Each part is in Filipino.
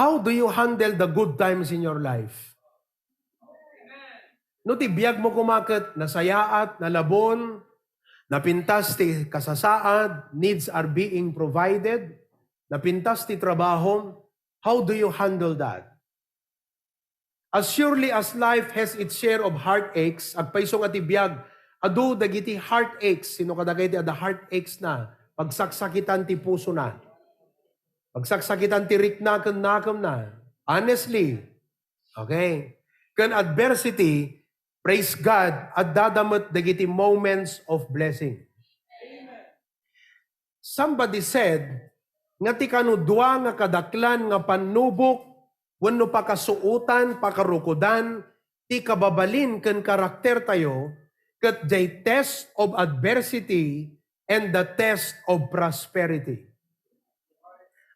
How do you handle the good times in your life? No ti biyag mo kumakit, nasayaat, nalabon, napintas ti kasasaad, needs are being provided, napintas ti trabaho, how do you handle that? As surely as life has its share of heartaches, agpaisong ati biyag, adu dagiti heartaches, sino kadagay ti ada heartaches na, pagsaksakitan ti puso na, pagsaksakitan ti riknaken nakam na, honestly, okay, kan adversity, praise God, at dadamot dagiti moments of blessing. Somebody said, nga ti kanudwa nga kadaklan nga panubok, wenno pakasuutan, pakarukodan, ti kababalin ken karakter tayo, ket jay test of adversity and the test of prosperity.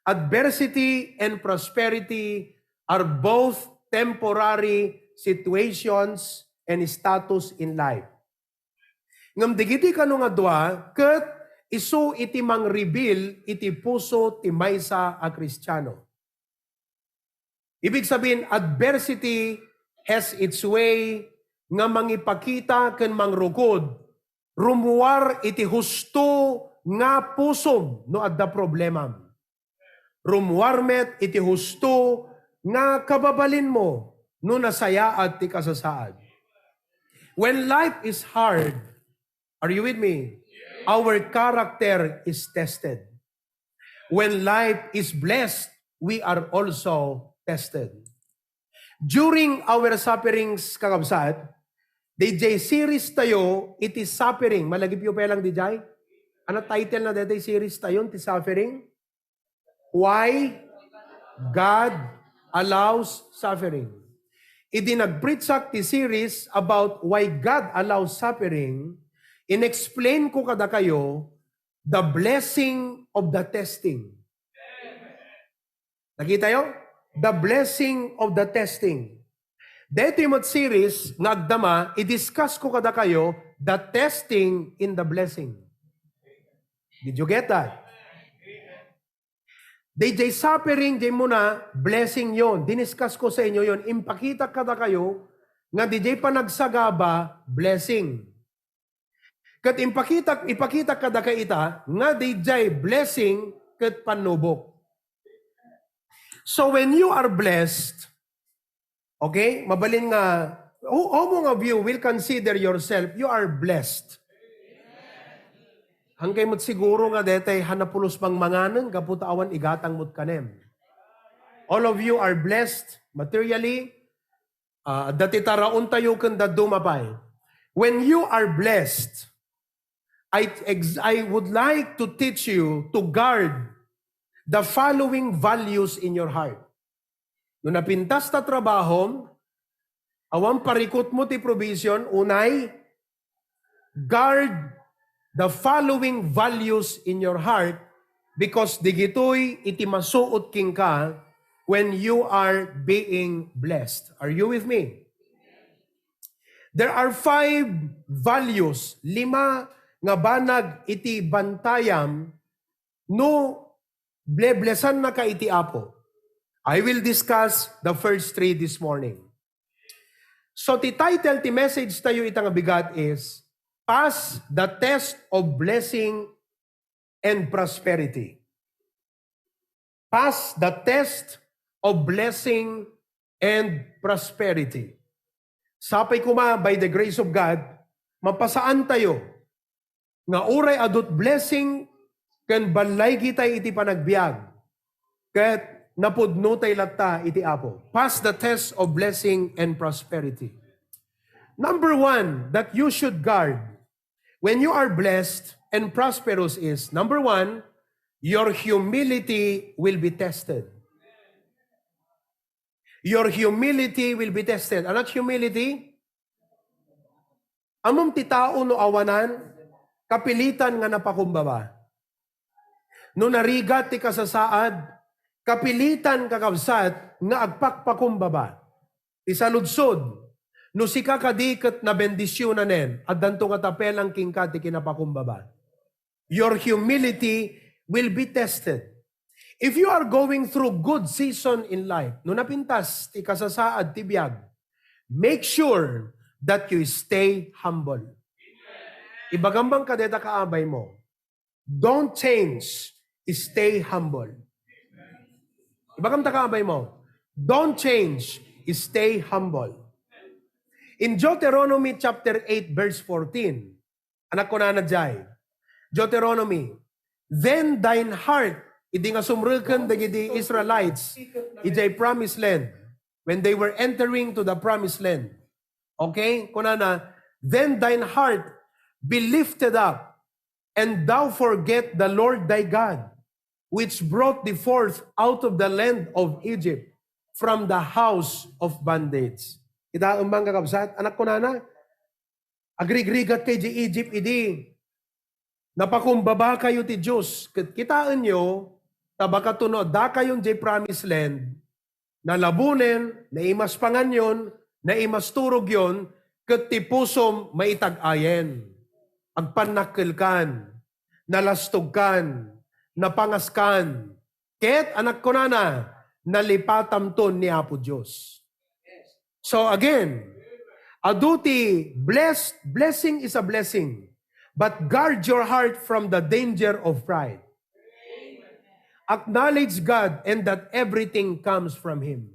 Adversity and prosperity are both temporary situations and status in life. Ngam digiti kanu nga dua, ket isu iti mang-reveal iti puso ti maysa a Kristiyano. Ibig sabihin, adversity has its way nga mangipakita ken mangrukod, rumuwar iti husto nga pusom no adda problemam. Rumuwar met iti husto nga kababalin mo no nasayaat ti kasasaad. When life is hard, are you with me? Our character is tested. When life is blessed, we are also tested. During our sufferings, kakabsat, DJ series tayo, it is suffering. Malagip yung pa lang, DJ? Ano title na DJ series tayo, it is suffering? Why God allows suffering. Idinag-preach ti series about why God allows suffering. In-explain ko kada kayo the blessing of the testing. Nakita yo? The blessing of the testing. Dito yung series, nagdama, i-discuss ko kada kayo the testing in the blessing. Did you get that? DJ suffering, di muna, blessing yon. Diniscuss ko sa inyo yon. Impakita kada kayo, nga DJ pa nagsagaba, blessing. Kat ipakita kada kaita, nga DJ blessing, kat panubok. So when you are blessed, okay, mabalin nga, how mong of you will consider yourself, you are blessed. Hangkay mo't siguro nga detay hanapulos pang manganan, kaputawan igatang mo't kanem. All of you are blessed materially, dati taraon tayo kanda dumapay. When you are blessed, I would like to teach you to guard the following values in your heart. Nung napintas ta trabaho, awang parikot mo ti provision, unay, guard the following values in your heart because digitoy iti masuot king ka when you are being blessed. Are you with me? There are 5 values, 5 nga banag iti bantayam no bleblesan na ka iti apo. I will discuss the first 3 this morning. So ti title, ti message tayo itang bigat is Pass the test of blessing and prosperity. Pass the test of blessing and prosperity. Sapay kuma, by the grace of God, mapasaan tayo nga uray adot blessing ken balay kitay iti panagbiag ket napudno tay latta iti apo. Pass the test of blessing and prosperity. Number 1 that you should guard when you are blessed and prosperous is, number 1, your humility will be tested. Your humility will be tested. Anong humility? Amom ti tao no awanan, kapilitan nga napakumbaba. No narigat ti kasasaad, kapilitan kakabsat nga agpakpakumbaba. Isaludsod, no si kakadikat na bendisyonanen at danto katapelang kingkati kinapakumbaba. Your humility will be tested. If you are going through good season in life, no napintas, ti kasasaad, ti biyag, make sure that you stay humble. Ibagambang kadeta kaabay mo, don't change, stay humble. Ibagam ta kaabay mo, don't change, stay humble. In Deuteronomy chapter 8 verse 14, anak ko na nadjay, Deuteronomy, then thine heart, idi nga sumruken dagiti Israelites, ijay promised land, when they were entering to the promised land. Okay? Kunana, then thine heart be lifted up, and thou forget the Lord thy God, which brought thee forth out of the land of Egypt, from the house of bondage. Kita umbang kakabsat, anak ko na, agrigrigat kay di Egypt, idi, napakumbaba kayo ti Diyos. Kitaan nyo, tabakatunod, da kayong di promised land, na labunen, na imas panganyon, na imas turog yon, ket ti pusom maitag-ayen. Agpanakilkan, nalastugkan, napangaskan, ket anak ko na, nalipatamton ni Apo Diyos. So again, aduti, blessing is a blessing, but guard your heart from the danger of pride. Acknowledge God and that everything comes from Him.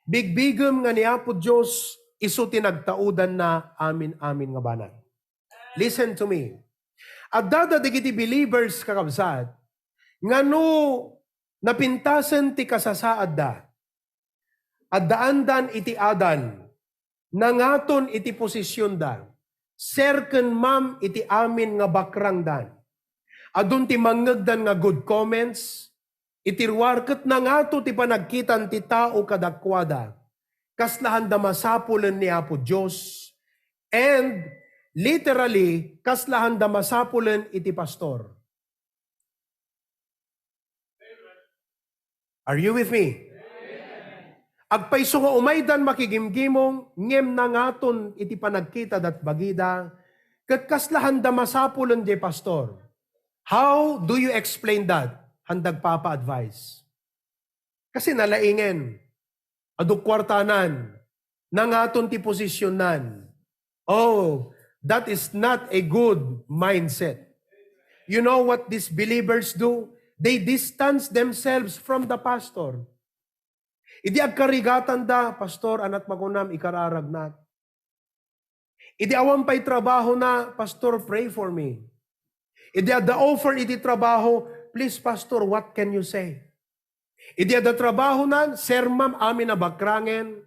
Bigbigam nga ni Apo Diyos, isu tinagtaudan na amin nga banat. Listen to me. At dadadigiti believers kakabsat, nga no napintasan ti kasasaad da, at daandan iti adan, nangaton iti posisyon da, serken mam iti amin nga bakrang dan, adun ti mangegdan nga good comments, iti ruarket na ngato ti panagkitan ti tao kadakwada, kaslahan da masapulen ni Apo Diyos, and literally, kaslahan da masapulen iti pastor. Are you with me? Agpaiso nga umaydan makigimgimong, ngem na ngaton iti panagkita dat bagida, ket kaslahan da masapulen di pastor. How do you explain that? Handag papa-advise. Kasi nalaingen, aduk kwartanan, nangaton ti posisyonan. Oh, that is not a good mindset. You know what these believers do? They distance themselves from the pastor. Idi agkarigatan da, pastor, anat magunam, ikararagnat. Idi awampay trabaho na, pastor, pray for me. Idi ada offer iti trabaho, please, pastor, what can you say? Idi ada trabaho na, sir, ma'am, amin na bakrangen,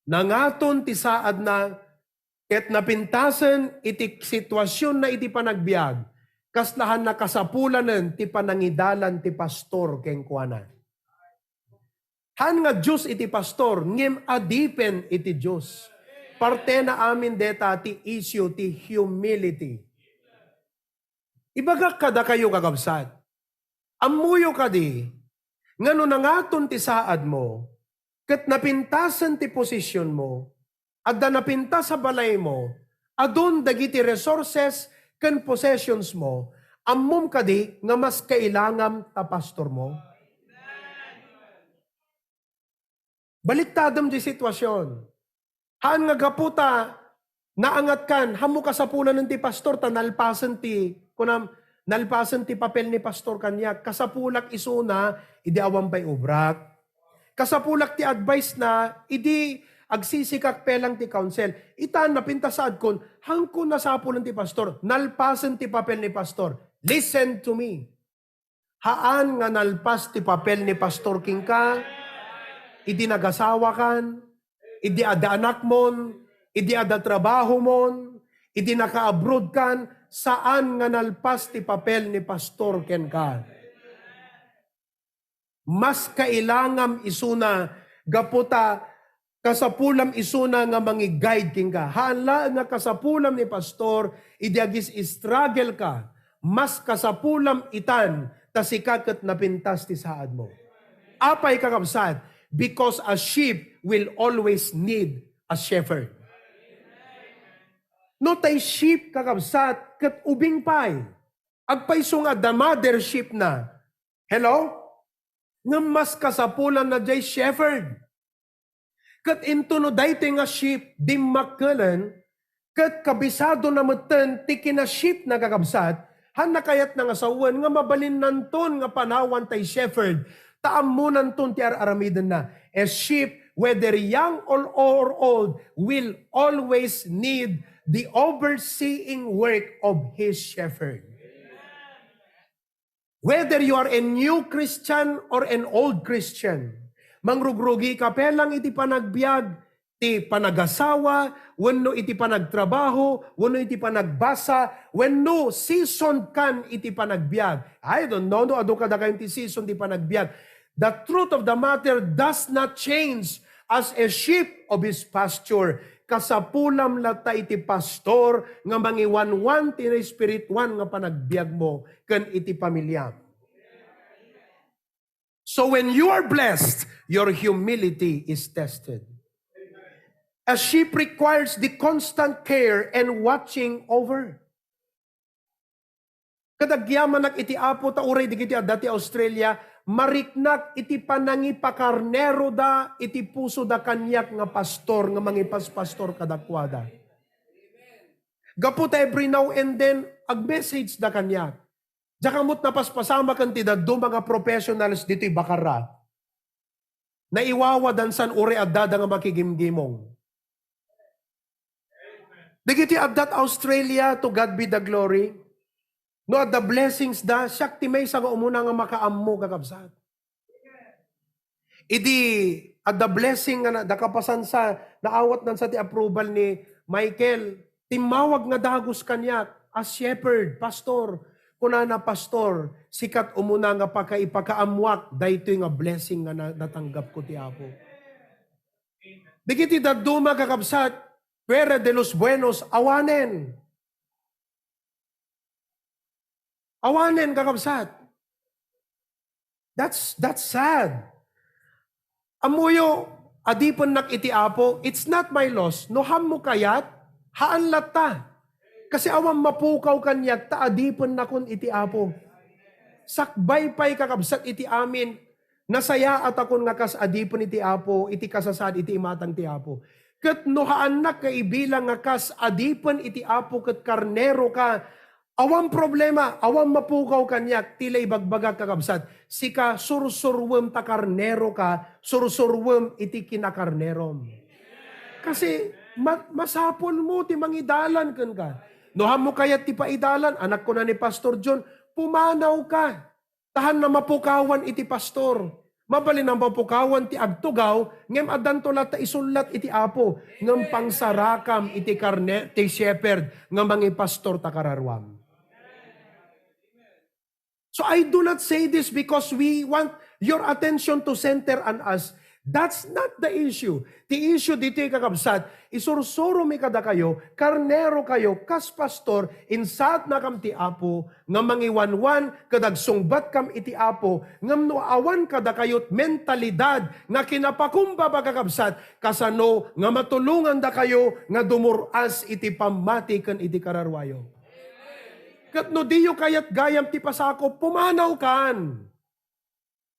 nangaton ti saad na, ket napintasen iti sitwasyon na iti panagbiag, kaslahan na kasapulanen ti panangidalan ti pastor ken kuana. Han nga Diyos iti pastor, ngem adipen iti Diyos. Parte na amin deta ti issue ti humility. Ibagak kada kayo kakabsat. Amuyo kadi, ngano nangaton ti saad mo, ket napintasen ti posisyon mo, adda napinta sa balay mo, adun dagiti resources ken possessions mo, ammom kadi nga mas kailangam ta pastor mo. Baliktadam di sitwasyon. Haan nga gaputa, naangat kan, hamo kasapulan ng ti pastor, nalpasan ti papel ni pastor kanya, kasapulak isuna, idi awampay ubrak. Kasapulak ti advice na, idi agsisikak pelang ti counsel. Itan na pintasaad kon, hangko nasapulan ti pastor, nalpasan ti papel ni pastor. Listen to me. Haan nga nalpas ti papel ni pastor king ka, idi nagasawa kan, idi ada anak mon, idi ada trabaho mon, idi naka-abroad kan, saan nga nalpas ti papel ni pastor ken ka. Mas kailangam isuna, gaputa, kasapulam isuna nga mangi-guide king ka. Hala nga kasapulam ni pastor, idi agis struggle ka, mas kasapulam itan, tasikaket napintas ti saad mo. Apay kakabsat, because a sheep will always need a shepherd. No tay sheep kakabsat ket ubing pay. Agpayso nga the mother sheep na. Hello? nga mas kasapulan na jay shepherd. Kat into no dayte nga sheep, di makkelan, kat kabisado na meten, ti kina sheep na kakabsat, han nakayat na nga sawan, nga mabalin nanton nga panawan tay shepherd, taam mo nanton ti aramiden na. A sheep, whether young or old, will always need the overseeing work of his shepherd. Whether you are a new Christian or an old Christian, mangrugrugi ka pelang iti panagbiag, iti panagasawa, wenno iti panagtrabaho, wenno iti panagbasa, wenno season kan iti panagbiag. I don't know, no, ado kada kayo iti season iti panagbiag. The truth of the matter does not change as a sheep of his pasture. Kasapulam lata iti pastor nga mangiwanwan ti espirituan nga panagbiag mo ken iti pamilyam. So when you are blessed, your humility is tested. A sheep requires the constant care and watching over. Kadagyaman iti apo ta uray digiti dati Australia, mariknak iti panangipakarnero da, iti puso da kanyak nga pastor, nga mangipas pastor kadakwada. Gapot every now and then, ag-message da kanyak. Jakamot na paspasama kan ti daddo mga professionals dito'y bakara. Na iwawadan san uri adda nga makigimgimong. Digiti addat Australia, to God be the glory. No, at the blessings da, siyak ti may nga umuna nga makaammo kakabsat. Idi, at the blessing nga nakapasan sa, naawat nan sa ti approval ni Michael, timawag nga dagos kanyak, as shepherd, pastor, kuna na pastor, sikat umuna nga ipakaamwak, dahito nga blessing nga natanggap ko ti Apo. Digiti daduma kakabsat, Pera de los Buenos, awanen. Awanen kakabsat. That's sad. Amuyo, adipon nak iti Apo, it's not my loss, no ham mo kayat, haan lata. Kasi awang mapukaw kanyak, taadipon na kun iti Apo. Sakbay pa'y kakabsat iti amin, nasaya at akon nga kas adipon iti Apo, iti kasasad iti imatang ti Apo. Kat no haan na kaibilang nga kas adipon iti Apo kat karnero ka, awang problema, awang mapukaw kanyak, tilay bagbaga kakabsat, sika sursurwem ta karnero ka, sursurwem iti kinakarnerom. Kasi masapol mo, ti mangidalan kan ka. No hamo kayat ti paidalan, anak ko na ni Pastor John, pumanaw ka. Tahan na mapukawan iti pastor. Mabalin ang mapukawan ti agtugaw, ngem adan tolat ta isulat iti Apo, ngem pangsarakam iti karne, ti shepherd, ngem mangi pastor ta kararwam. So I do not say this because we want your attention to center on us. That's not the issue. The issue dito kakabsat, isursuro mi kada kayo, karnero kayo, kas pastor, insat na kam ti Apo, nga mangiwanwan, kadag sungbat kam iti Apo, ngam no awan kada kayot mentalidad, nga kinapakumbaba kakabsat, kasano, nga matulungan da kayo, nga dumuras iti pamati kan iti kararwayo. Kat no diyo kayat gayam ti pasako, pumanaw kan.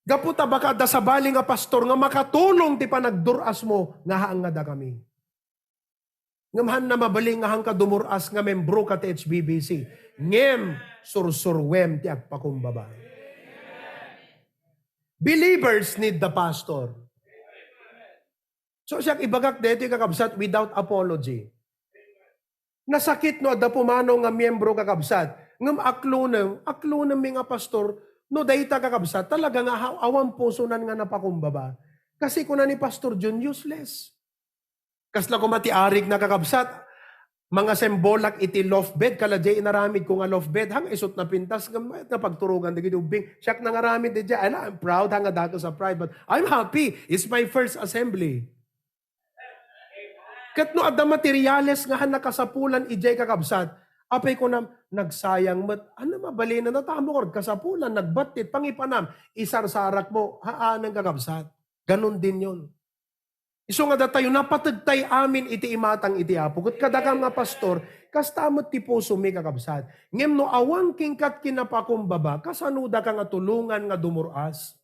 Gaputa baka da sabali nga pastor nga makatulong ti panagduras mo nga haang nga da kami. Ngam na mabaling nga hang ka dumuras nga membro ka ti HBBC. Ngem sursurwem ti agpakumbaba. Believers need the pastor. So siya ibagak dito kakabsat without apology. Nasakit no da pumano nga miyembro kakabsat. Ngam aklunem mi nga pastor, no dayta kakabsat, talaga nga awang puso nan nga napakumbaba. Kasi kuna ni Pastor John, useless. Kasla ko matiarig na kakabsat, mga sembolak iti loft bed, kalajay inaramid ko nga loft bed, hang isot na pintas, na pagturugan, digit ubing, siyak na ngaramid di dyan, I'm proud, hanga dato sa pride, but I'm happy, it's my first assembly. Kat no adda materyales nga nakasapulan ijay kakabsat, apay ko na nagsayang ano mabali na natamo ko kasapulan nagbatit pangipanam isarsarak mo haanang kakabsat. Ganon din yon. Iso nga datayo napatagtay amin iti imatang iti Apo. Kat kadakam nga pastor kastamot ti puso mi kakabsat. Ngem no awang kingkat kinapakumbaba kasanuda ka nga tulungan nga dumuras.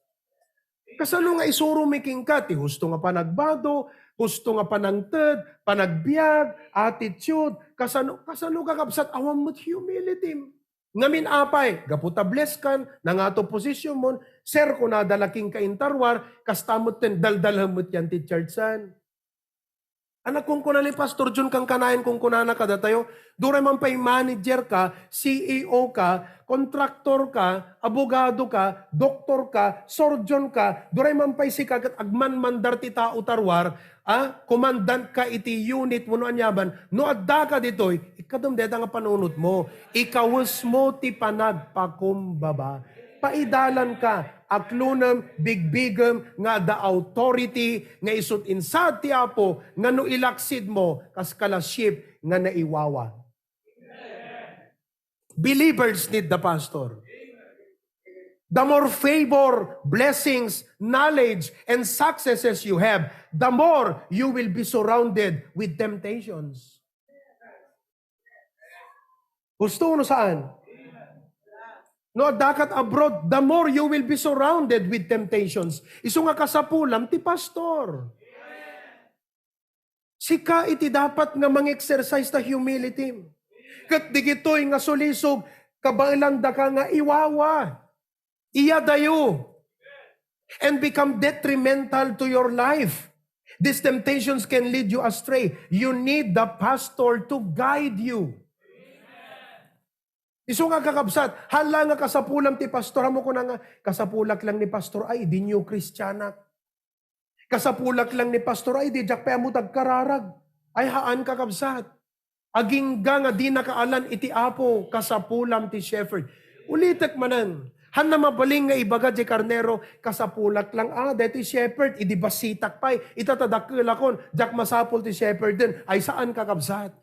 Kasano nga isuro making ka, ti husto nga panagbado, husto nga panangted, panagbiag, attitude, kasano kakabsat awam mo't humility. Ngamin apay, gaputa bless kan, nangato posisyon mo, sir ko na dalaking kaintarwar, kastamot ten daldalhamot yan ti churchan. Anak kung kuna ni Pastor John kang kanayan kung kunana kada tayo, dure man pa'y manager ka, CEO ka, kontraktor ka, abogado ka, doktor ka, surgeon ka, dure man pa'y sikagat agman mandar ti tao tarwar, komandant ka iti unit mo no anyaban, no adda ka ditoy, ikadom deta nga panunot mo, ikawas mo ti panagpakumbaba, paidalan ka, aklunam, bigbigam, nga the authority, nga isut insad ti Apo, nga no ilaksid mo, kas kalasip, nga naiwawa. Believers need the pastor. The more favor, blessings, knowledge, and successes you have, the more you will be surrounded with temptations. Gusto mo saan? No, dakat abroad, the more you will be surrounded with temptations. Isu nga kasapulam, ti pastor. Sika iti dapat nga mang-exercise ta humility. Kat digitoy nga sulisog, kabailan da ka nga iwawa. Iya dayo. And become detrimental to your life. These temptations can lead you astray. You need the pastor to guide you. Isu nga kakabsat, hala nga kasapulam ti pastor, mo ko na nga, kasapulak lang ni pastor, ay, di new Christianak. Kasapulak lang ni pastor, ay, di jak pa mo tagkararag. Ay, haan kakabsat. Aging nga di nakaalan iti Apo, kasapulam ti shepherd. Ulitek manan, han na mabaling nga ibaga di karnero, kasapulak lang, deti shepherd, idi basitak pa'y, itatadakilakon, jak masapul ti shepherd din, ay saan kakabsat?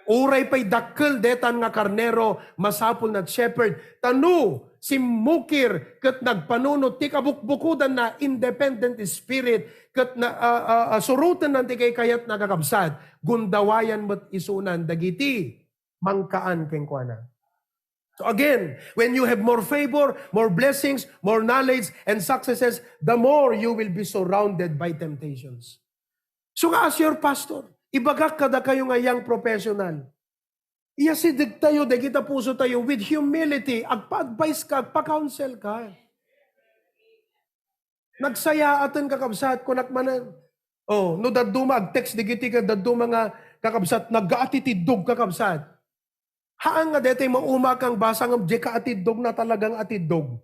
Uray pa'y dakkel detan nga karnero, masapul na shepherd. Tanu, si Mukir, kat nagpanunot, ti kabukbukudan na independent spirit, kat na surutan ng ti kay kayat nagakabsat, gundawayan mo't isunan, dagiti, mangkaan kengkwana. So again, when you have more favor, more blessings, more knowledge, and successes, the more you will be surrounded by temptations. So nga as your pastor, ibagak kada kayo nga young professional. Iyasidig tayo, kita puso tayo with humility. Agpa-advise ka, agpa-counsel ka. Nagsaya atin kakabsat, kunak manan. No daduma, ag-text digiti ka, daduma nga kakabsat, nag-aatitidog kakabsat. Haan nga dete mauma kang basang abje ka atidog na talagang atidog.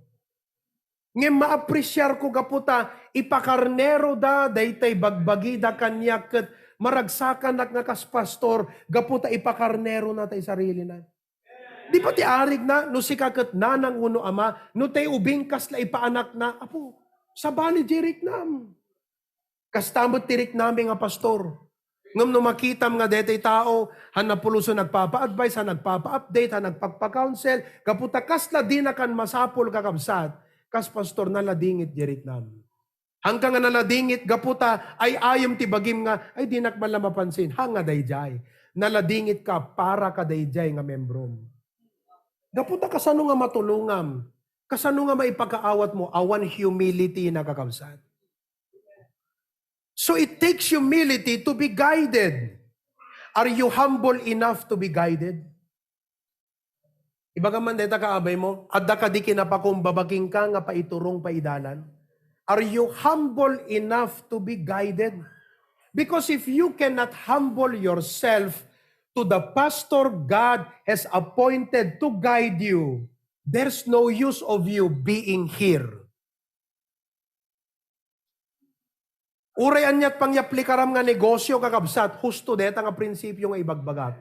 Ngem maapresyar ko kaputa, ipakarnero da, daytay bagbagida kanya ket maragsakan nga kas pastor, gaputa ipakarnero na tay sarili na. Di pa ti arig na, no si kaket nanang uno ama, no tay ubing kas la ipaanak na, apo, sabali jirik nam. Kastamot tirik namin nga pastor. Ngam no makitam nga detay tao, han napuluso nagpapa-advise, han nagpapa-update, han nagpapa-counsel, gaputa kas la di na kan masapol kakabsat, kas pastor na ladingit jirik nam. Hanggang nga naladingit, gaputa, ay ayom ti bagim nga, ay di nakbala mapansin, hanga dayjay. Naladingit ka para ka dayjay nga membrom. Gaputa, kasano nga matulungam? Kasano nga maipakaawat mo? Awan humility na kakabsat. So it takes humility to be guided. Are you humble enough to be guided? Ibaga man deta kaabay mo, adda ka di kinapakumbabaking ka nga paiturong paidalan. Are you humble enough to be guided? Because if you cannot humble yourself to the pastor God has appointed to guide you, there's no use of you being here. Urayan niya't pangyapli-karam nga negosyo kakabsat, husto deta nga prinsipyo nga ibagbagat.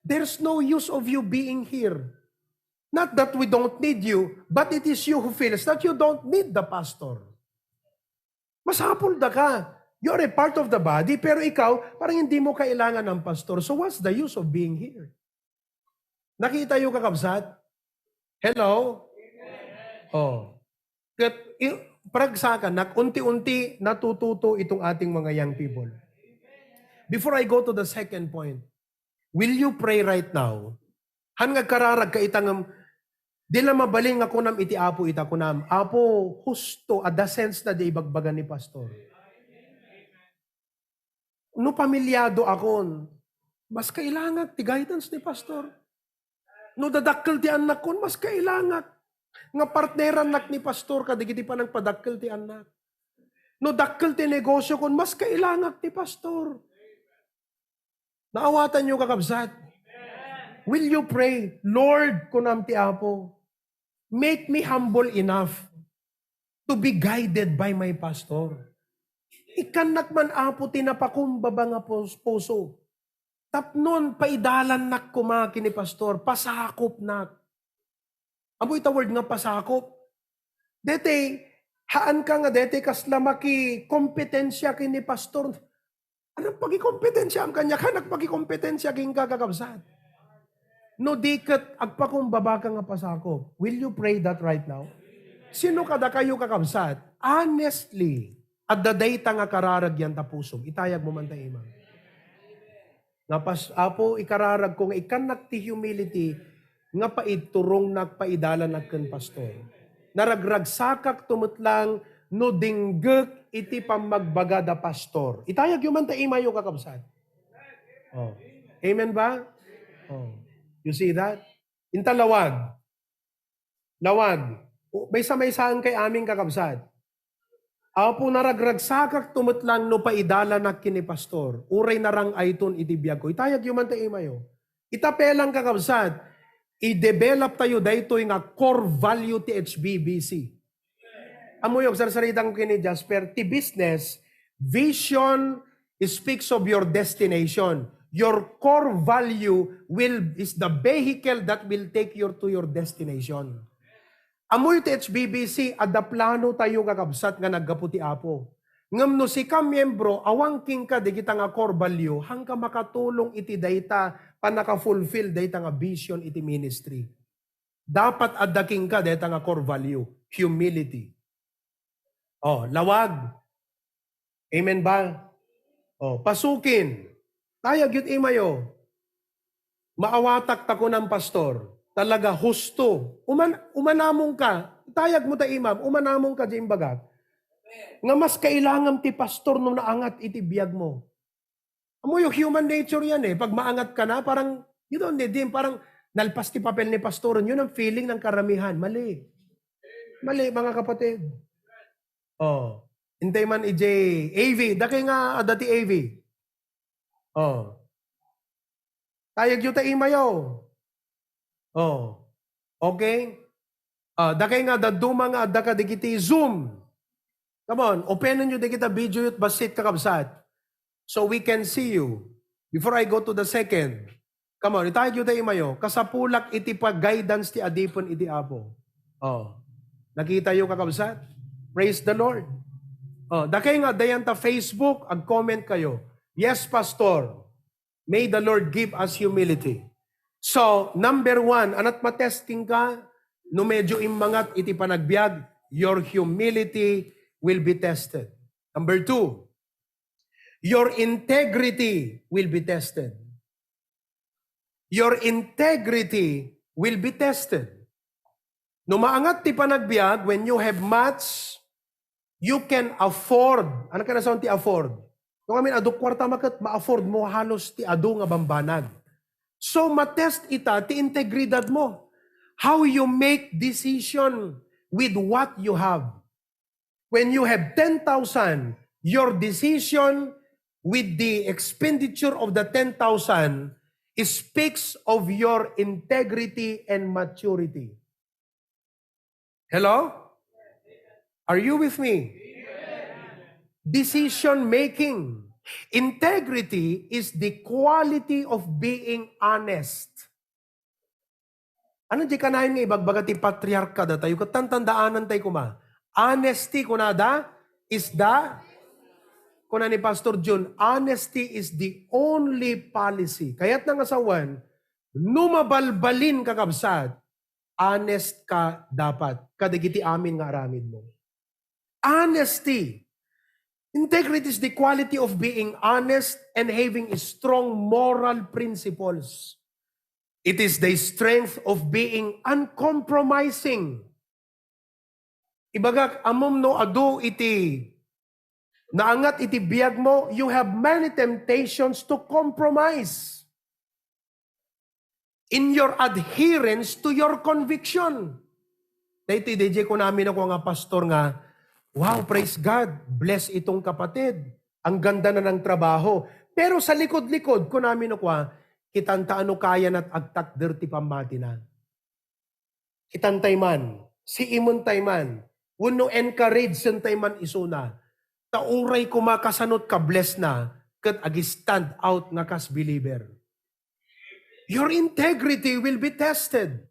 There's no use of you being here. Not that we don't need you, but it is you who feels that you don't need the pastor. Masapul da ka. You're a part of the body, pero ikaw, parang hindi mo kailangan ng pastor. So what's the use of being here? Nakita yung kakabsat? Hello? Oh. Paragsakan, unti-unti natututo itong ating mga young people. Before I go to the second point, will you pray right now? Han nga kararag ka itang Di lang mabaling ako nam iti Apo ita ko nam. Apo, husto, at the sense na di ibagbagan ni pastor. No pamilyado akon, mas kailangan ti guidance ni pastor. No dadakkel ti anak kon, mas kailangan. Nga partneran nak ni pastor, kadigiti pa ng padakkel ti anak. No dakkel ti negosyo kon, mas kailangan ti pastor. Naawatan nyo kakabsat. Will you pray, Lord, kunam ti Apo, make me humble enough to be guided by my pastor. Ikanak man Apo tinapakumbaba nga puso. Tapnon, paidalan nak kumaki ni pastor, pasakop nak. Amo ita word nga pasakop. Dete, haan ka nga dete kaslamaki kompetensya kini pastor. Anong pagikompetensya ang kanya? Kanak pagikompetensya king kakakabsat. No diket agpakumbaba ka nga pasakop. Will you pray that right now? Sino kada kayo kakabsat? Honestly, at the data nga kararagyan ta pusog, itayag mo man ta imam. Nga Apo, ikararag ko nga ikanak ti humility, nga paiturong nagpaidalan nagken pastor. Naragragsakak tumutlang no dinggek iti pamagbaga da pastor. Itayag yung man ta imayo kakabsat. Oh. Amen ba? Oh. You see that? Inta lawag. Lawag. May saan kay aming kakabsat. Apo naragragsakak tumutlang no paidala na kini pastor. Uray narang ayton itibiyag ko. Itayag yung man ta imayo. Itapelang kakabsat. I-develop tayo dahito yung core value ti HBBC. Amo yung sarsaritang kini Jasper, ti business, vision speaks of your destination. Your core value is the vehicle that will take you to your destination. Amo yung ti HBBC, ada plano tayo kakabsat nga naggaputi Apo. Ngam no si ka miyembro, awang king ka di kita nga core value, hangka makatulong iti data, panaka-fulfill data nga vision iti ministry. Dapat adda king ka data nga core value, humility. Oh, lawag. Amen ba? Oh, pasukin. Tayag yun imayo. Maawatak tako ng pastor. Talaga husto. Umanamong ka. Tayag mo ta imam, umanamong ka di imbagat. Nga mas kailangan ti pastor nung naangat iti biyag mo. Amo yung human nature yan eh. Pag maangat ka na, parang, you don't need him, parang nalpas ti papel ni pastor. Yun ang feeling ng karamihan. Mali. Mali, mga kapatid. Oh. Hintay man ij AV. Daki nga dati AV. Oh. Tayag yung taimayaw. Oh. Okay? Daki nga daduma nga adda ka digiti Zoom. Come on, openin nyo di kita video yut basit kakabsat. So we can see you. Before I go to the second, come on, itayag yun tayo mayo. Kasapulak iti pag-guidance ti adipon iti Apo. Oh. Nakita yung kakabsat? Praise the Lord. Oh, dakay nga dayan ta Facebook, ag-comment kayo. Yes, Pastor. May the Lord give us humility. So, number 1, anat matesting ka, no medyo imangat iti panagbiag, your humility will be tested. Number 2, your integrity will be tested. Your integrity will be tested. No maangat ti panagbiag, when you have much, you can afford. Ano ka na sa ti afford? Kung amin adu kwarta makat, ma-afford mo halos ti adu nga bambanag. So matest ita ti integridad mo. How you make decision with what you have. When you have 10,000, your decision with the expenditure of the 10,000 speaks of your integrity and maturity. Hello? Are you with me? Decision making. Integrity is the quality of being honest. Ano di kanahin nga ibagbaga ti patriarka da tayo? Katantandaanan tayo kuma. Honesty kunada is the, kuna ni Pastor John, honesty is the only policy. Kaya't nang asawan, numabalbalin kakabsat, honest ka dapat. Kadigiti amin nga aramid mo. Honesty. Integrity is the quality of being honest and having strong moral principles. It is the strength of being uncompromising. Ibagak, amom no adu iti, naangat iti biyag mo, you have many temptations to compromise in your adherence to your conviction. Dito, DJ ko namin ako nga pastor nga, wow, praise God, bless itong kapatid. Ang ganda na ng trabaho. Pero sa likod-likod ko namin ako, kitanta ano kaya na't agtak dirty pamati na. Kitantay man, si imuntay man, uno encourage sentay man isuna, tauray ko makasanot ka bless na, kat agi stand out nga kas believer. Your integrity will be tested.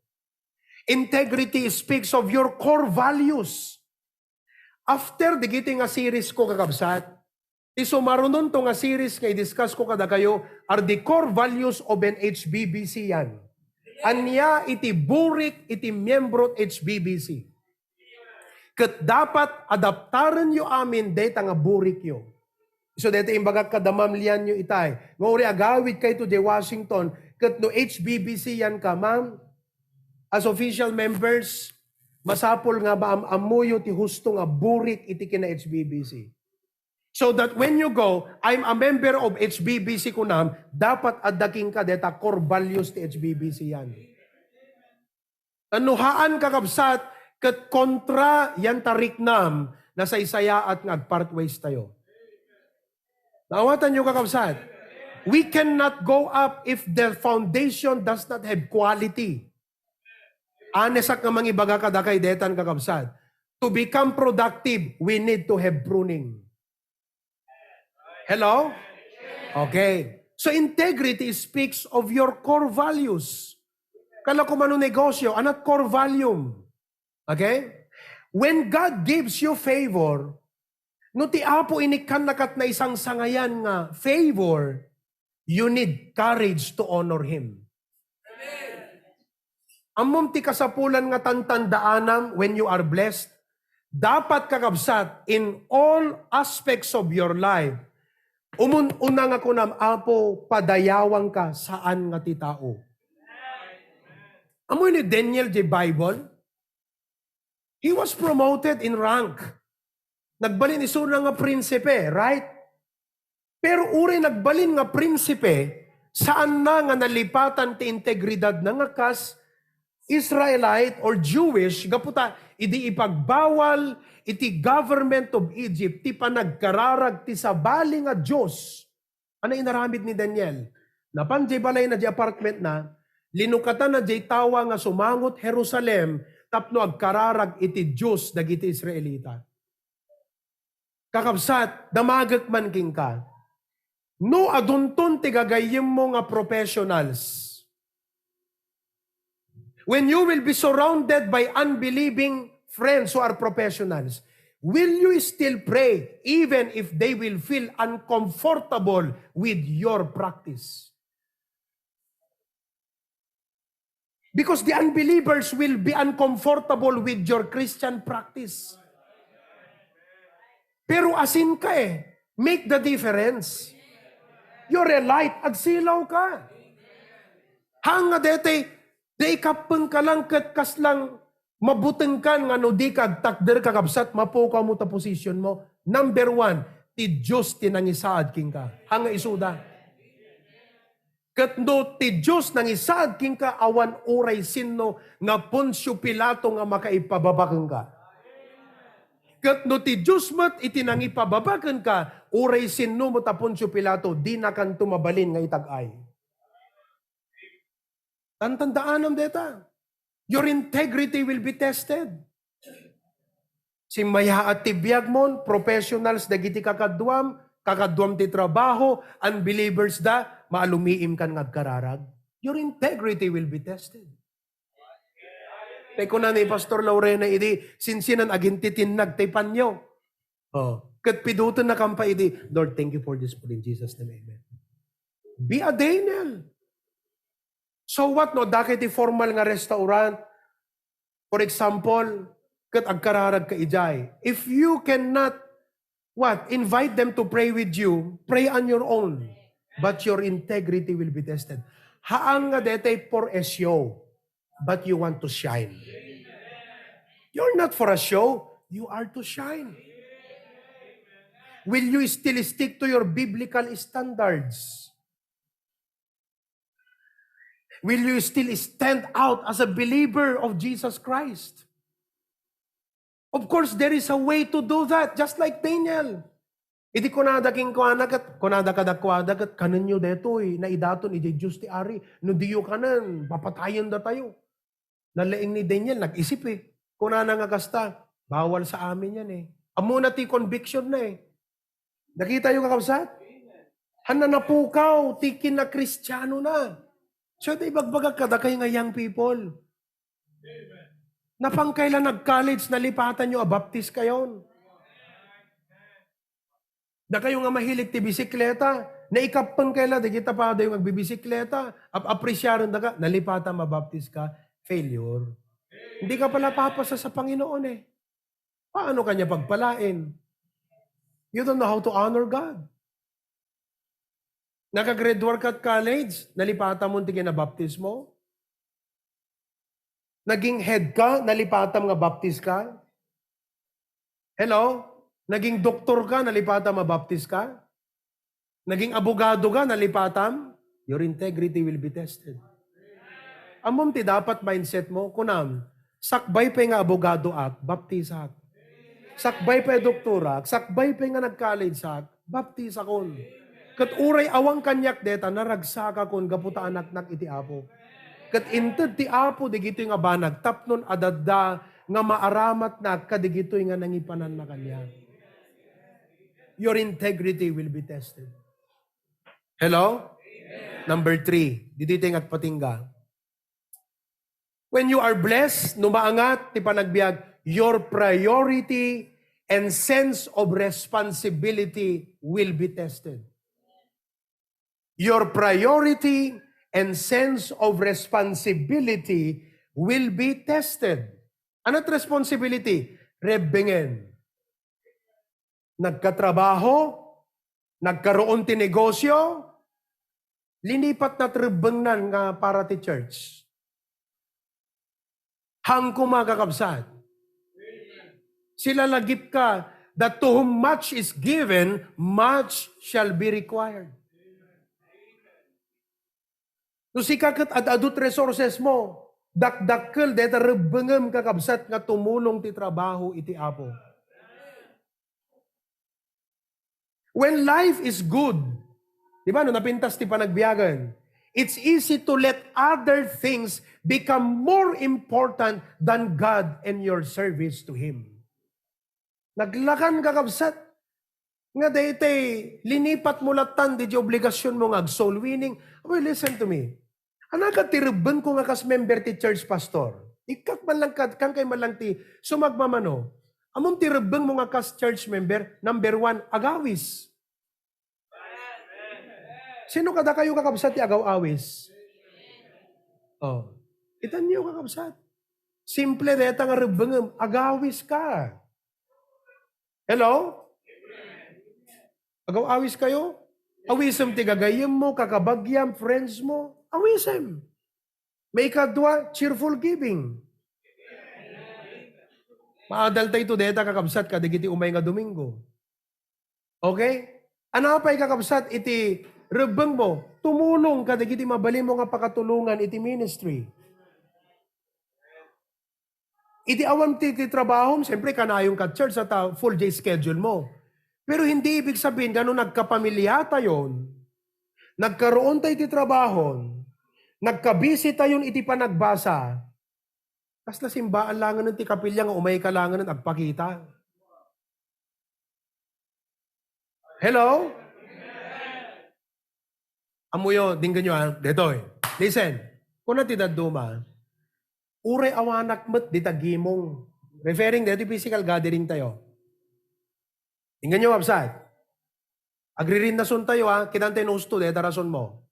Integrity speaks of your core values. After digiti nga series ko kakabsat, isumarunon to nga series nga i-discuss ko kada kayo are the core values of an HBBC yan. Anya iti burik iti miyembro HBBC. Kat dapat adaptaran yo amin data nga burik yo. So dito imbagak kadamamlian nyo itay. Ngori agawid kay to the Washington, kat no HBBC yan ka ma'am, as official members, masapol nga ba amuyo ti husto nga burik iti kina HBBC. So that when you go, I'm a member of HBBC kunam, dapat adaking ka deta core values ti HBBC yan. Anuhaan kakabsat, kat kontra yan tariknam na sa isaya at ngagpart ways tayo. Naawatan nyo kakabsat, we cannot go up if the foundation does not have quality. Anesak nga mangibaga kada kay detan kakabsat. To become productive, we need to have pruning. Hello? Okay. So integrity speaks of your core values. Kala ko mano negosyo, anat core value. Okay? When God gives you favor, no ti apo inikan nakat na isang sangayan nga favor, you need courage to honor Him. Amom ti kasapulan nga tantandaanam when you are blessed, dapat kakabsat in all aspects of your life. Una nga kunam, apo, padayawang ka saan nga ti tao. Amoy ni Daniel J. Bible, he was promoted in rank. Nagbalin isuna nga prinsipe, right? Pero uri nagbalin nga prinsipe, saan na nga nalipatan ti integridad na nga kas, Israelite or Jewish, gaputa, idi ipagbawal iti government of Egypt, ti panagkararag ti sabali nga Diyos. Ano inaramid ni Daniel? Napan di balay na di apartment na, linukatan na di tawa nga sumangot Jerusalem, tapno agkararag iti Diyos dagiti Israelita. Kakabsat, damagak man king ka. No adunton ti gagayim mo nga professionals. When you will be surrounded by unbelieving friends who are professionals, will you still pray even if they will feel uncomfortable with your practice? Because the unbelievers will be uncomfortable with your Christian practice. Pero asin ka make the difference. You're a light, agsilaw ka. Hanga dete, day kapeng ka lang kat kaslang mabuteng kan nga no di kag takder kakabsat mapukaw mo ta position mo. Number 1, ti Diyos tinangisaad king ka. Hanga isuda. Kat no ti Diyos nangisaad king ka awan uray sinno nga Poncio Pilato nga makaipababakeng ka. Kat no ti Diyos mat itinangipababaken ka uray sinno mo ta Poncio Pilato di na kan tumabalin nga itag-ay. Tantandaan deta. Your integrity will be tested. Si maya at tibiyag mon, professionals dagiti kakadwam ti trabaho, unbelievers da, maalumiim kan ngagkararag. Your integrity will be tested. Kaya na ni Pastor Laurena, idi, sinsinan agintitin nagtaypan nyo. Kat pidutan na kampa, idi, Lord, thank you for this food in Jesus' name, amen. Be a Daniel. So what, no? Dakit formal nga restaurant, for example, kat agkararag ka ijay. If you cannot, invite them to pray with you, pray on your own. But your integrity will be tested. haang nga dete for a show, but you want to shine. You're not for a show, you are to shine. Will you still stick to your biblical standards? Will you still stand out as a believer of Jesus Christ? Of course, there is a way to do that, just like Daniel. Iti kunada king kuanagat, kunada kadakwadat, kanan nyo detoy, na idaton, iti Diyos ti Ari, no diyo kanan, papatayan da tayo. Nalaing ni Daniel, nag-isip kunana nga kasta, bawal sa amin yan Amo na ti conviction na Nakita yung kakabsat? Hana na pukaw, tikin na Kristiyano na. So, ito ibagbagag kada kayo nga young people. Napangkailan nag-college, nalipatan nyo, baptist kayon. Na kayo nga mahilig ti bisikleta, na ikapang kaila, di kita pa dayo magbibisikleta, appresyaron daga, nalipatan, mabaptist ka, failure. Hindi ka pala papasa sa Panginoon Paano kanya pagpalain? You don't know how to honor God. Nakagraduate ka at college, nalipatan mo tingin na baptismo. Naging head ka, nalipatan nga baptist ka. Hello? Naging doktor ka, nalipatan mabaptist ka. Naging abogado ka, nalipatan, your integrity will be tested. Amom ti dapat mindset mo, kunam, sakbay pa nga abogado ak, baptisak. Sakbay pa doktorak, sakbay pa nga nag-college ak, baptisakon. Kat uray awang kanyak deta, naragsaka kon gaputa anak-nak iti apo. Kat inted ti apo, digito nga banag, tapnon adadda, nga maaramat na, kadigito nga nangipanan na kanya. Your integrity will be tested. Hello? Amen. Number 3, dito yung agpatingga. When you are blessed, numaangat, ti panagbiag, your priority and sense of responsibility will be tested. Your priority and sense of responsibility will be tested. Ano't responsibility? Rebingen. Nagkatrabaho, nagkaroon ti negosyo, linipat na tribengnan nga para ti church. Hang kumakakabsat. Sila lagip ka, that to whom much is given, much shall be required. No si kakat at adut resources mo, dakdakkel deta rebengem kakabsat nga tumulong ti trabaho iti apo. When life is good, di ba, no, napintas ti panagbiyagan, it's easy to let other things become more important than God and your service to Him. Naglakan kakabsat, nga dayte, linipat mo latan, di obligasyon mo nga soul winning. Well, listen to me. Anaka tiribban ko nga kas member ti church pastor. Ikak man lang kang kay man lang ti sumagmamano. Among tiribban mo nga kas church member, number 1, agawis. Sino kada kayo kakabsat ti agaw-awis? Oh. Itan niyo kakabsat. Simple deta nga ribbangem, agawis ka. Hello? Agaw-awis kayo? Awisem ti gagayem mo, kakabagyam, friends mo. Awisem. May kadwa, cheerful giving. Maadal tayo ito deta kakabsat kadigiti umay nga Domingo. Okay? Ano pa kakabsat iti rebeng mo, tumulong kadigiti mabalim mo nga pakatulungan iti ministry. Iti awam ti trabaho, siyempre kanayong ka-church at full day schedule mo. Pero hindi ibig sabihin, gano'n nagkapamilya tayon, nagkaroon tayo iti trabaho, nagkabisi tayon iti panagbasa, kas na simbaan langan ng ti kapilya nga umay ka langan ng agpakita. Hello? Amuyo, dinggan nyo detoy. Listen, kung natidad duma, ure awanak met ditagimong. Referring dito physical gathering tayo. Tingnan nyo, website. Agririn na sun tayo, kinantay no sto, deta rason mo.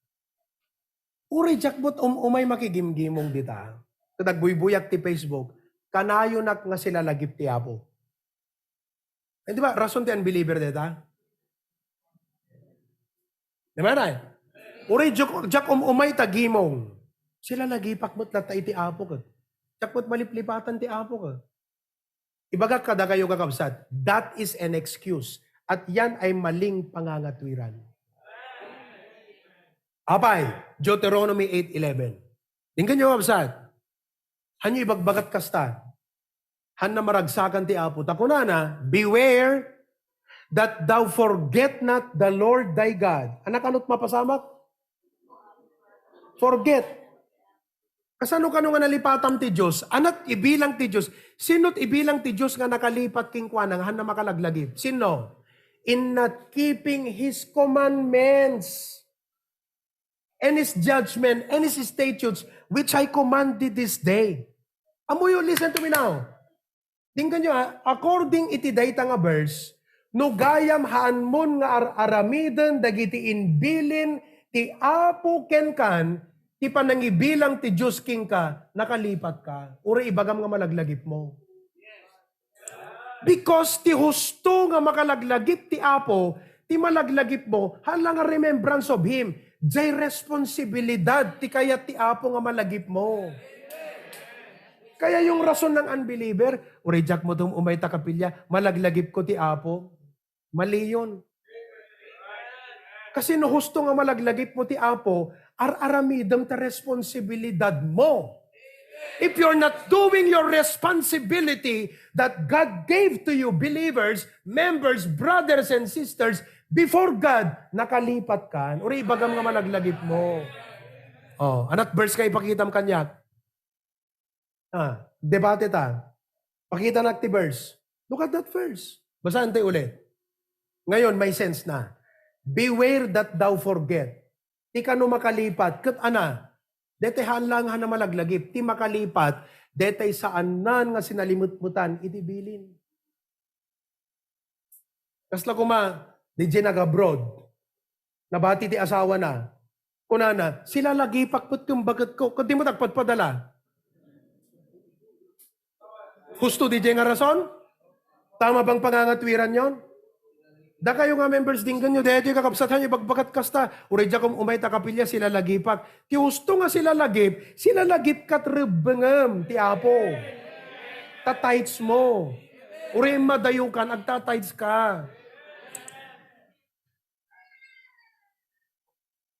Uri, jackbot, umay makigimgimong dita. Kadagbuy-buyak ti Facebook, kanayo nak nga sila lagip ti apo. Eh, di ba, rason ti unbeliever dita? Di ba na? Uri, jak umay tagimong. Sila nagipak mo't lata iti apo ka. Jak mo't maliplipatan ti apo ka. Ibaga kada kayo kakabsat, that is an excuse. At yan ay maling pangangatwiran. Apay, Deuteronomy 8:11. Tingnan nyo kakabsat. Hanyo ibagbagat kasta. Han na maragsakan ti apo. Takuna na, beware that thou forget not the Lord thy God. Anak anot mapasamak? Forget. Kasano kano nga nalipatam ti Diyos? Anat ibilang ti Diyos. Sino't ibilang ti Diyos nga nakalipat king kwanang han na makalaglagip? Sino? In not keeping His commandments and His judgment and His statutes which I commanded this day. Amuyo, listen to me now. Tingnan nyo according iti dayta nga verse, no gayam haan mon nga aramiden dagiti inbilin ti apo ken ti panangibilang ti Diyos king ka, nakalipat ka. Uri ibagam nga malaglagip mo. Because ti husto nga makalaglagip ti apo, ti malaglagip mo, hala nga remembrance of Him. Jay responsibilidad ti kaya ti apo nga malagip mo. Kaya yung rason ng unbeliever, uri jak mo tum umay takapilya, malaglagip ko ti apo. Mali yun. Kasi no husto nga malaglagip mo ti apo, aramidam ta responsibilidad mo. If you're not doing your responsibility that God gave to you, believers, members, brothers and sisters, before God, nakalipat ka, uri ibagam nga malaglagip mo. Oh, anat verse kayo pakitam kanyak. Debate ta. Pakita na ti verse. Look at that verse. Basahan tayo ulit. Ngayon, may sense na. Beware that thou forget. Ti ka no makalipat. Kat ana, dete lang na malaglagip. Ti makalipat, dete saan nan nga sinalimut-mutan, itibilin. Kasla kuma, di nag-abroad. Nabati ti asawa na. Kunana, sila lagi pakput kong bagat ko. Kung di mo tagpatpadala. Husto di nga rason? Tama bang pangangatwiran yon? Da kayo nga members din ganyo, dahil yung kakapsatan yung bagbagat kasta, uredya kung umay takapilya, sila lagipak. Ti husto nga sila lagip kat rebengem, ti apo. Tatights mo. Uri madayukan, agtatights ka.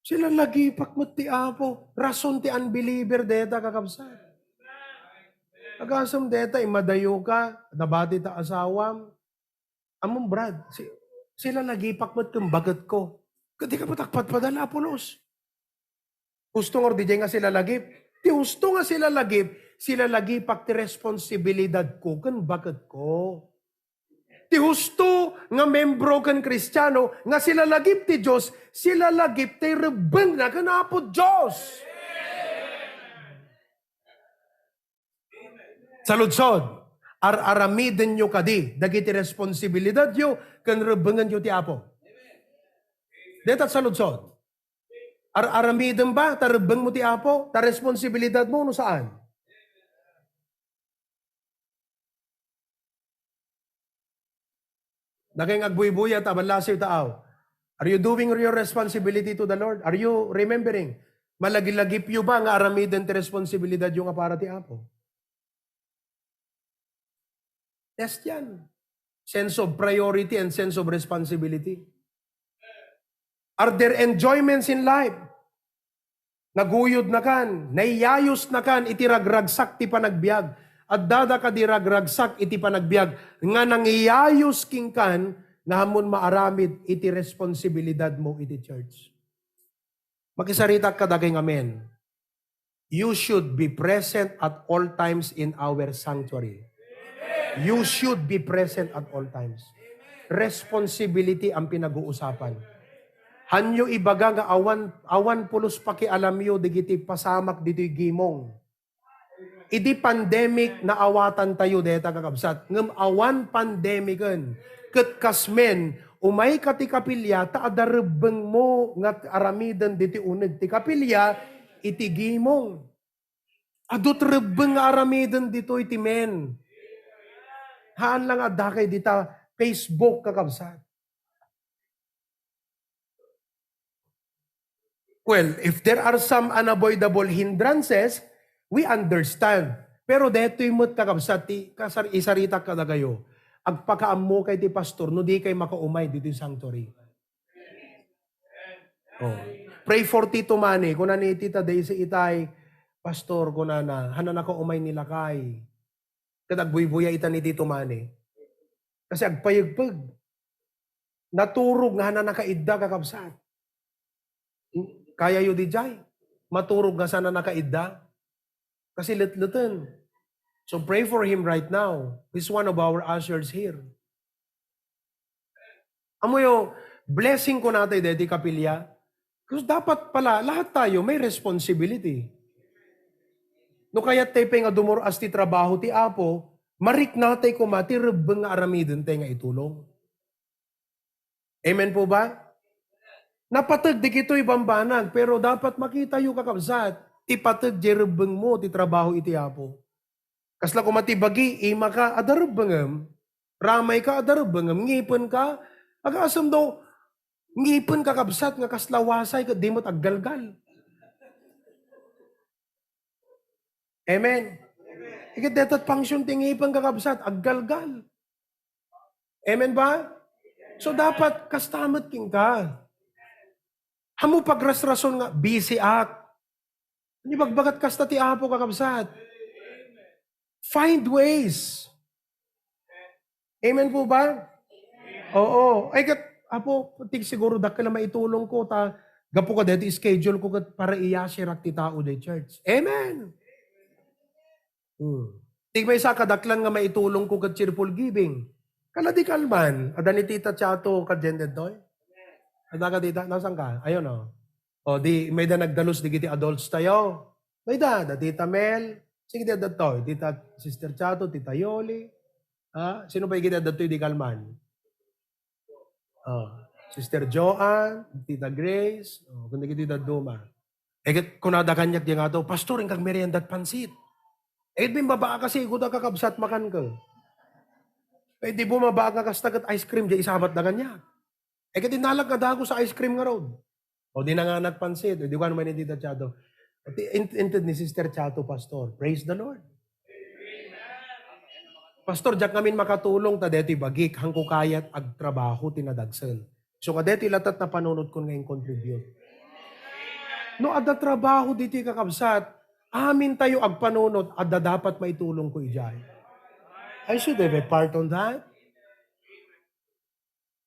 Sila lagipak mo ti apo. Rason ti unbeliever deta kakapsat. Agasam deta, imadayo ka, nabati ta asawam. Among brad, sila nagipak mo't kung bagat ko. Kadi ka patakpat padala, pulos. Gusto nga di nga sila lagip. Ti gusto nga sila lagipak ti responsibilidad ko kung bagat ko. Ti gusto nga membro kan Kristiyano, nga sila lagip ti Diyos, sila lagip ti rebeng na kanapo Diyos. Saludsod, aramiden nyo kadi, dagiti responsibilidad nyo, kan rebengan nyo ti apo. Detat saludsod. Aramiden ba, tarebeng mo ti apo, ta responsibilidad mo, no saan? Naging agbuy-buya, tabalasiw taaw. Are you doing your responsibility to the Lord? Are you remembering? Malagilagip yu ba nga aramiden ti responsibilidad yung para ti apo? Test yan. Sense of priority and sense of responsibility. Are there enjoyments in life? Naguyod na kan, naiyayos na kan, itiragragsak ti panagbiag. At dada ka diragragsak iti panagbiag. Nga nangiyayos king kan, nga hamon maaramid iti responsibilidad mo iti church. Makisarita ka daging amen. You should be present at all times in our sanctuary. You should be present at all times. Responsibility ang pinag-uusapan. Hanyo ibaga nga awan pulos pakialam yo digiti pasamak dito'y gimong. Idi pandemic na awatan tayo deta kakabsat. Ngem awan pandemican. Ket kasmen umay ka ti kapilya ta adarebeng mo nga aramiden diti uneg ti kapilya iti gimong. Adut rebeng nga aramiden dito iti men. Haan lang adakay dita Facebook kakabsat. Well, if there are some unavoidable hindrances, we understand. Pero deto'y mo't kakabsat, isarita ka na kayo. Agpakaammo kay ti pastor, no di kay makaumay dito yung sanctuary. Oh. Pray for Tito Manny. Kung ni Tita Daisy Itay, pastor, kung hanan ako umay nila kay. Kadagbuy-buya ita ni Tito Manny. Kasi agpayagpag. Naturog nga hanan nakaidda kakabsat. Kaya yu di jay. Maturog nga sana nakaidda. Kasi lit-litin. So pray for him right now. He's one of our ushers here. Amo yung blessing ko natin, Dedi Kapilya. Kasi dapat pala, lahat tayo may responsibility. No kaya tayo nga dumuras ti trabaho ti Apo, marik natay ko mati rebeng nga aramidin tayo nga itulong. Amen po ba? Napatag di kito'y bambanag, pero dapat makita yung kakabsat, ipatag di rebeng mo ti trabaho iti Apo. Kasla ko matibagi, ima ka adarabangam, ramay ka adarabangam, ngipon ka, agasam daw, ngipon ka kabsat, nga kaslawasay ka, di mo't aggalgal. Amen. Ikit detat function tingipon ka kabsat, aggalgal. Amen ba? So dapat kastamat king ka. Hamu pagrasrason nga, busy act. Hindi bagbagat kasta ti Apo kakabsat. Find ways. Amen po ba? Oo. Ay, Apo, siguro dakil na maitulong ko, gapo ka dito, schedule ko para iyasirak ti tao de church. Amen. May sa kadaklan nga maitulong ko kat cheerful giving. Kaladi kalman, ada ni Tita Chato kadjended doy. Ada ka tita, nasan ka? Ayun o. O di, may da nagdalos di kiti adults tayo. May da Tita Mel. Sige, dito, Tita Sister Chato, Tita Yoli. Sino ba yung dito di kalman? Sister Joanne, Tita Grace, kundi Tita Duma. Kung nadakanyak di nga to, Pastor, yung kag meriendat pansit. Bimaba kasi, kuda kakabsat makan ka. Di bumaba ka kastagat ice cream, di isabat na ganyan. Dinalag ka dago sa ice cream nga road. O di na nga nagpansit, di ko naman ni Tita Chato. Inted ni Sister Chato, Pastor. Praise the Lord. Pastor, diyak namin makatulong, tadeti bagik, hangko kayat agtrabaho, tinadagsan. So kadeti latat na panunod ko ngayon contribute. No, ada trabaho diti kakabsat, amin tayo agpanunod, ada dapat maitulong ko ijay. I should have a part on that.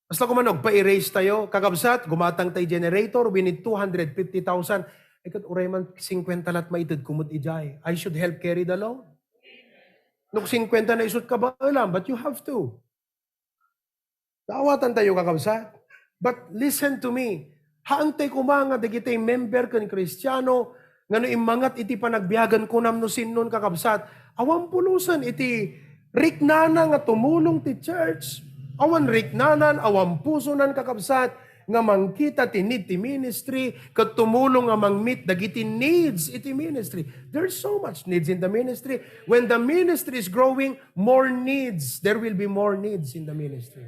Basta kumanog, pa-erase tayo, kakabsat, gumatang tayo generator, we need 250,000. Ikat uray man 50 lat maitid kumot ijay. I should help carry the load. Nuk 50 na isut ka ba alam, but you have to. Daawatan tayo kakabsat. But listen to me. Haantay ko mga dagitay member kan Kristiyano, ngano imangat iti panagbiagan ko nam no sinnon kakabsat. Awan pulusan iti riknana nga tumulong ti church. Awan riknanan, awan pusonan kakabsat, nga mangkita ti need ti ministry, kat tumulong nga mangmeet dagiti needs iti ministry. There's so much needs in the ministry. When the ministry is growing, more needs. There will be more needs in the ministry.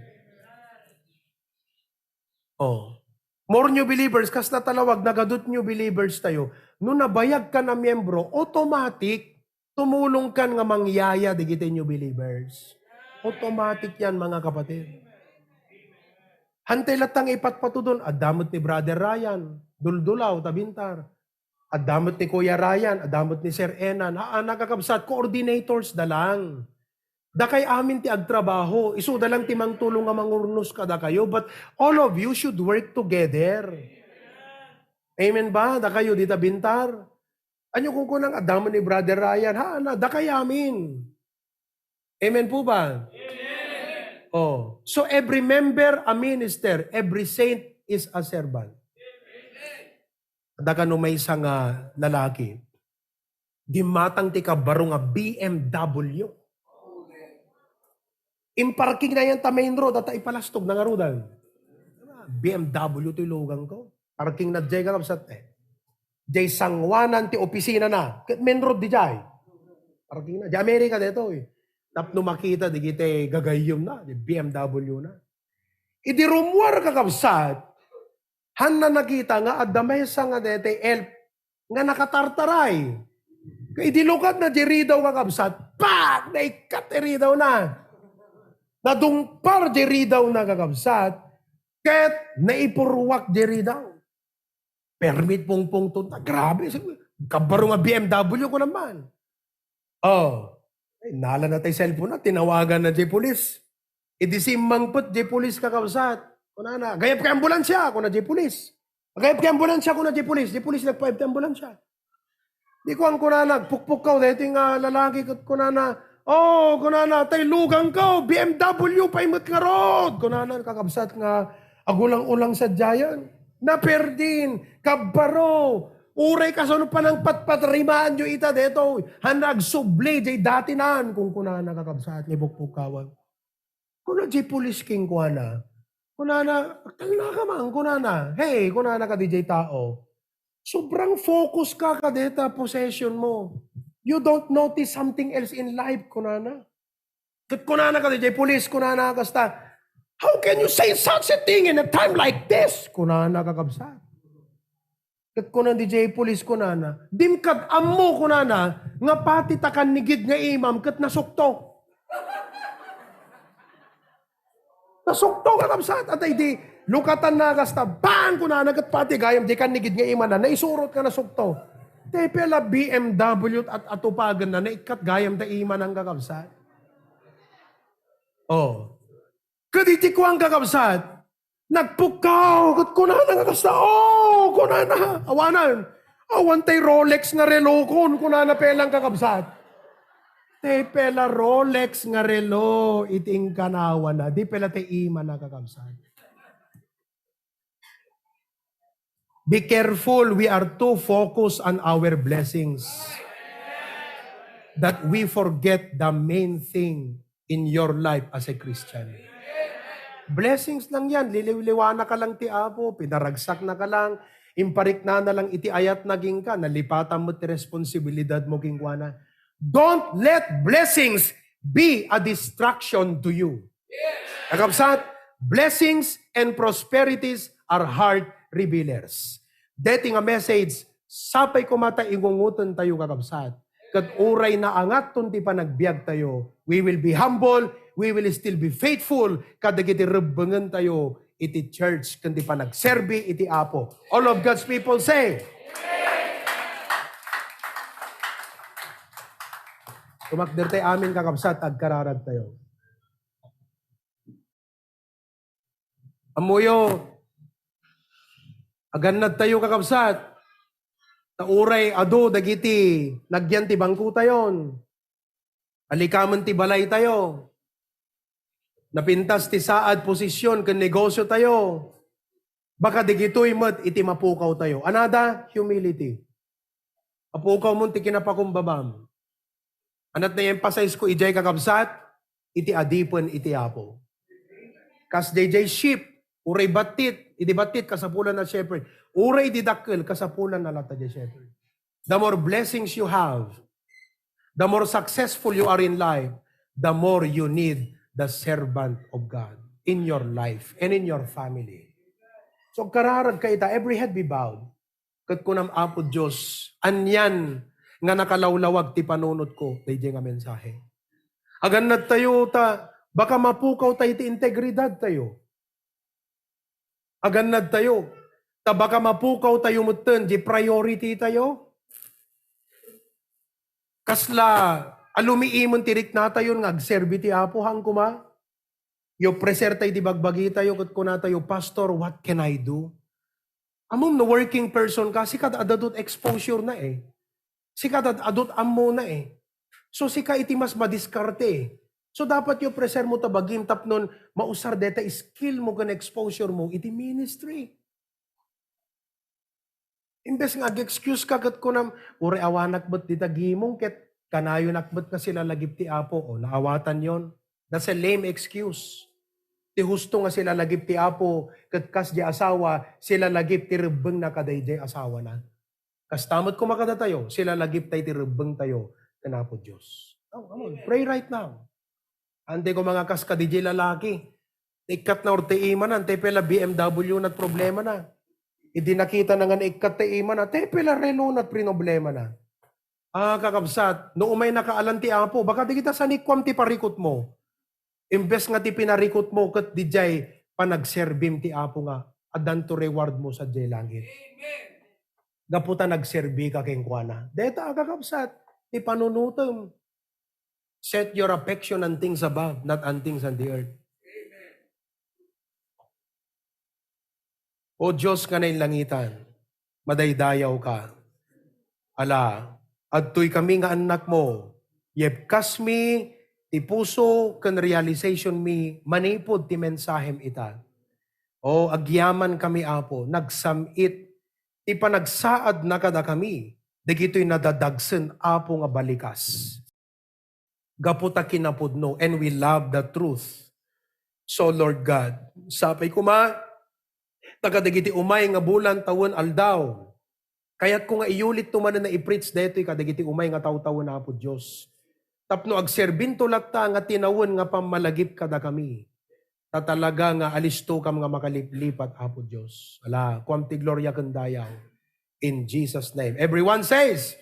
More new believers, kas natalawag, nagadot new believers tayo. No nabayag ka na miyembro, automatic, tumulong kan nga mangyaya dagiti new believers. Automatic yan, mga kapatid. Hantay latang ipatpatudon, adamot ni Brother Ryan, duldulaw, tabintar. Adamot ni Kuya Ryan, adamot ni Sir Enan, nakakabsat, coordinators da lang. Da kay amin ti agtrabaho, iso da lang timang tulong nga mangurnos kada kayo, but all of you should work together. Amen ba? Da kayo di tabintar. Anyo kung kunang adamot ni Brother Ryan, da kay amin. Amen po ba? So every member a minister, every saint is a servant. Daga no may isang lalaki, gimatang ti kabaro nga BMW. Imparking na yan ta main road at ipalastog na nga rodan. BMW to ilugang ko. Parking na djay ka kapsat Djay sangwanan ti opisina na. Main road di jay. Parking na. Di Amerika dito Tapno makita, di kita gagayom na, di BMW na. Idi rumwar kakabsat, Han na nakita nga adamesa nga dete elp nga nakatartaray. Kay dilukat na diri daw kakabsat, pak! Naikatiri daw na. Nadungpar diri daw na kakabsat, ket naipurwak diri daw. Permit pong tunta. Grabe. Kabaro nga BMW ko naman. Oh. Ay, nala na tayo cellphone na. Tinawagan na di pulis. Idisimbang put di pulis kakabsat. Kunana. Gayap ka ambulansya. Kuna di pulis. Gayap ka ambulansya. Kuna di pulis. Di pulis nagpaip ti ambulansya. Di ko ang kunana. Pukpuk ka. Dito yung lalaki kunana. Oh, kunana. Tay lugang ka. BMW pa imot nga rod. Kunana. Kakabsat nga. Agulang-ulang sa jayan. Naperdin, kabaro, uray kasano pa ng patpatrimaan nyo ita deto. Hanag subli, jay dati naan kung kuna nakakabsaat ni bukpukawan. Kuna jay pulis king kuana. Kuna na, talina ka man, kuna na. Hey, kuna na ka di jay tao. Sobrang focus ka deta possession mo. You don't notice something else in life, kuna na. Kuna na ka di jay pulis, kuna na kasta. How can you say such a thing in a time like this? Kunana kakabsat. Kat kunan DJ Police kunana. Dimkad ammo kunana. Nga pati takan nigid nga imam kat nasukto. Nasukto kakabsat. At ay di lukatan na kasta. Bang kunana kat pati gayam di kan nigid nga imam na. Naisurot ka nasukto. Te pela BMW at atupagan na. Naikat gayam da iman ang kakabsat. Oh. Kaditi ko ang kakabsat, nagpukaw, kat kunana nga kasta, oh, kunana, awanan, awan tay Rolex nga relo kun, kunana pelang kakabsat. Tay pela Rolex nga relo, iting kanawan na, di pela tay ima na kakabsat. Be careful, we are too focused on our blessings that we forget the main thing in your life as a Christian. Blessings lang yan. Liliwana ka lang ti Apo, pinaragsak na ka lang, imparik na lang iti ayat naging ka, nalipatan mo ti responsibilidad mo kingwana. Don't let blessings be a distraction to you. Kakabsat, blessings and prosperities are heart revealers. Deti nga message, sapay kumata ingungutan tayo kakabsat. Kat uray na angat ti panagbiag tayo, we will be humble, we will still be faithful, kada iti rebengan tayo, iti church, kandi pa nagserbi, iti Apo. All of God's people say, tumakder tayo amin kakabsat, agkararag tayo. Amuyo, aganad tayo kakabsat, tauray ado dagiti nagyan ti bangko tayon. Alikaman ti balay tayo. Napintas ti saad posisyon ken negosyo tayo. Baka digitoy met iti mapukaw tayo. Anada humility. Apukaw mo ti kinapakumbabam. Anat na emphasize ko ijay kakabsat iti adipon iti Apo. Kas DJ sheep uray batit, iti batit kasapulan na shepherd. Uray didakkel kasapulan na lata di shepherd. The more blessings you have, the more successful you are in life, the more you need the servant of God in your life and in your family. So kararag ka ita, every head be bowed. Kat kunam Apo Diyos, anyan nga nakalawlawag ti panunod ko, dayjay nga mensahe. Aganad tayo ta, baka mapukaw tayo ti integridad tayo. Aganad tayo, ta baka mapukaw tayo mutten, di priority tayo. Kasla, alumiimon tirik na tayo, ngagserbi ti Apo hang kuma. Yo preser tayo di bagbagi tayo, kat kuna tayo, Pastor, what can I do? Among no working person ka, sikat adadot exposure na eh. Sikat adot ammo na eh. So sika iti mas madiskarte eh. So dapat yo preser mo tabagim tapnon mausar deta skill mo kan exposure mo iti ministry. Imbes nga excuse ka kat kunam uri awanak bet dita gimong ket kanayo nakbet na sila lagip ti Apo o naawatan yon. That's a lame excuse. Ti husto nga sila lagip ti Apo ket kas di asawa sila lagip ti rebeng na kadayjay asawa na. Kas tamot kumakada tayo sila lagip tay ti rebeng tayo kanapo Dios. Oh, come on, pray right now. Ante ko mga kaskadijay lalaki. Ikat na orte iman, ante pela BMW na problema na. Idi nakita na nga na ikataiman na, te pila relo na problema na. Kakabsat, no umay nakaalanti apo, baka di kita sanikwam ti parikot mo. Imbes nga ti pinarikot mo, kat di jay panagserbim ti apo nga, adan to reward mo sa jay langit. Gaputa nagserbi ka keng kuana. Deta kakabsat, ti panunutom. Set your affection on things above, not on things on the earth. O Diyos ka na langitan, madaydayaw ka. Ala, adtoy kami nga anak mo, yebkas mi, ti puso, kan realization mi, manipod ti mensahem ita. O agyaman kami apo, nagsamit, ti panagsaad na kada kami, dagito'y nadadagsen apo nga balikas. Gaputa kinapudno, and we love the truth. So Lord God, sapay kuma, tagadagiti umay nga bulan tawon aldaw. Kaya't kung nga iulit tumanan na i-preach deto'y kadagiti umay nga taw-tawo na po Diyos. Tapno agserbinto latta nga tinawon nga pamalagip kada kami. Tatalaga nga alisto kam nga makaliplipat apo Diyos. Ala, kuam ti gloria kandayaw. In Jesus' name. Everyone says,